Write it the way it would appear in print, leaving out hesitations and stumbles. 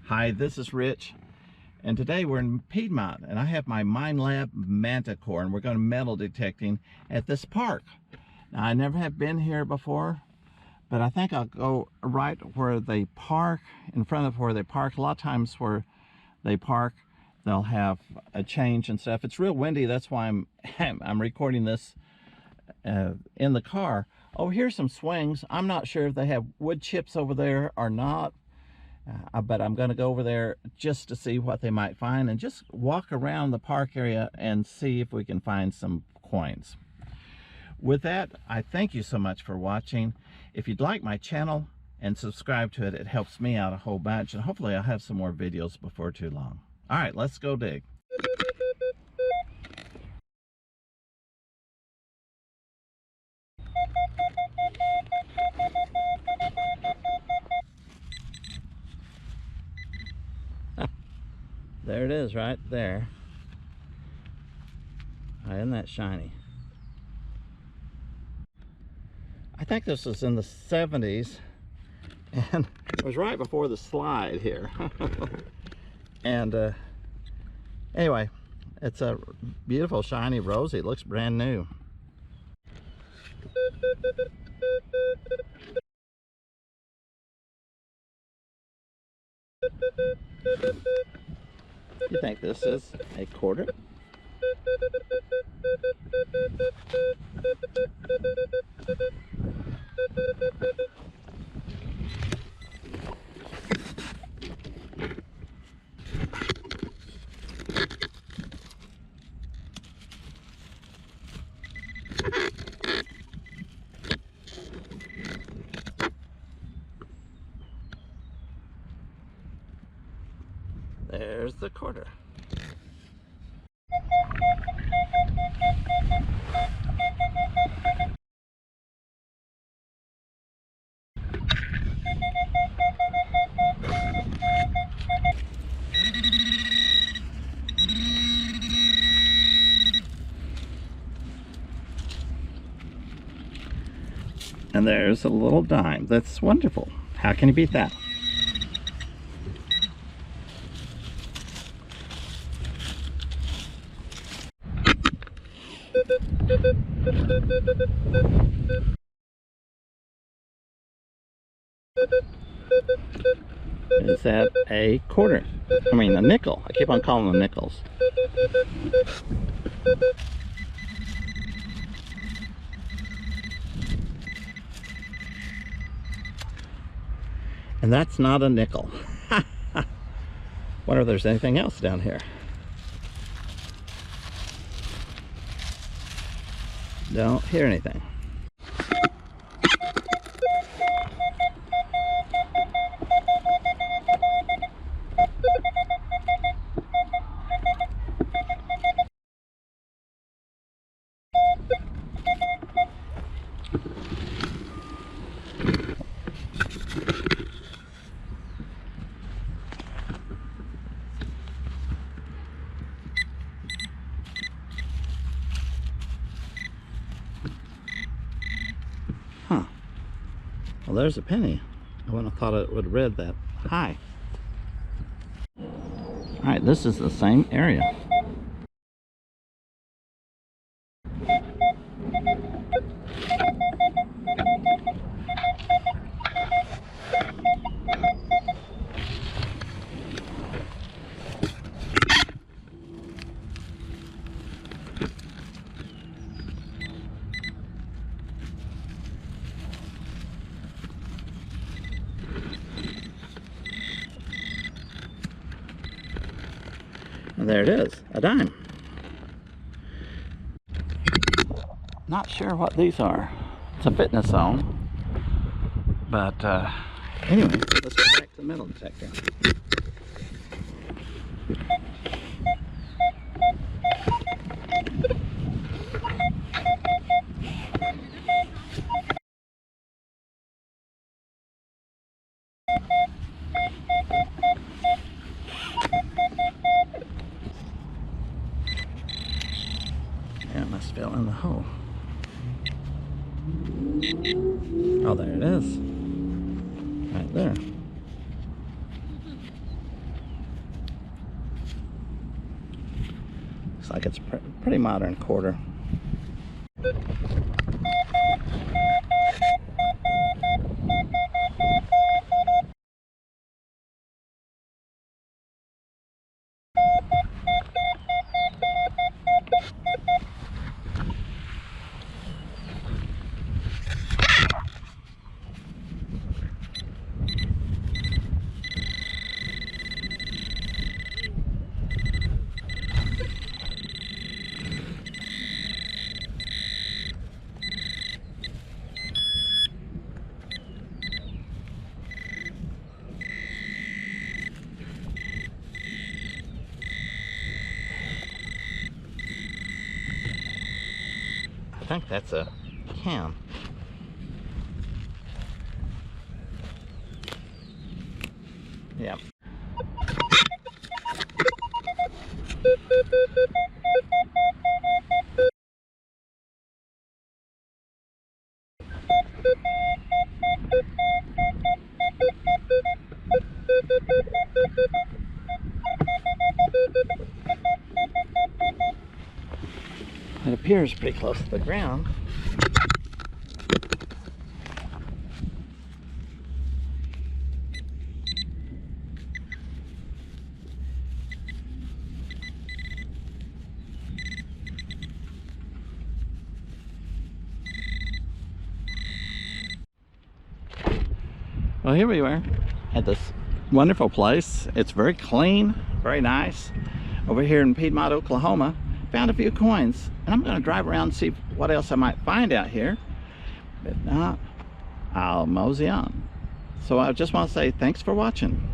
Hi, this is Rich, and today we're in Piedmont, and I have my Minelab Manticore, and we're going metal detecting at this park. Now, I never have been here before, but I think I'll go right where they park, in front of where they park. A lot of times where they park, they'll have a change and stuff. It's real windy, that's why I'm recording this in the car. Oh, here's some swings. I'm not sure if they have wood chips over there or not. But I'm going to go over there just to see what they might find and just walk around the park area and see if we can find some coins. With that, I thank you so much for watching. If you'd like my channel and subscribe to it, it helps me out a whole bunch, and hopefully I'll have some more videos before too long. All right, let's go dig. There it is right there. Isn't that shiny? I think this was in the 70s, and it was right before the slide here. And anyway, it's a beautiful shiny rosy. It looks brand new. You think this is a quarter? There's the quarter. And there's a little dime. That's wonderful. How can you beat that? Is that a quarter? I mean a nickel. I keep on calling them nickels. And that's not a nickel. Wonder if there's anything else down here. Don't hear anything. Huh. Well, there's a penny. I wouldn't have thought it would have read that high. Alright, this is the same area. And there it is, a dime. Not sure what these are. It's a fitness zone. But anyway, let's go back to the metal detector. Yeah, it must fell in the hole. Oh, there it is. Right there. Looks like it's a pretty modern quarter. I think that's a cam. Yeah. It appears pretty close to the ground. Well, here we are at this wonderful place. It's very clean, very nice. Over here in Piedmont, Oklahoma. Found a few coins, and I'm going to drive around and see what else I might find out here. If not, I'll mosey on. So I just want to say thanks for watching.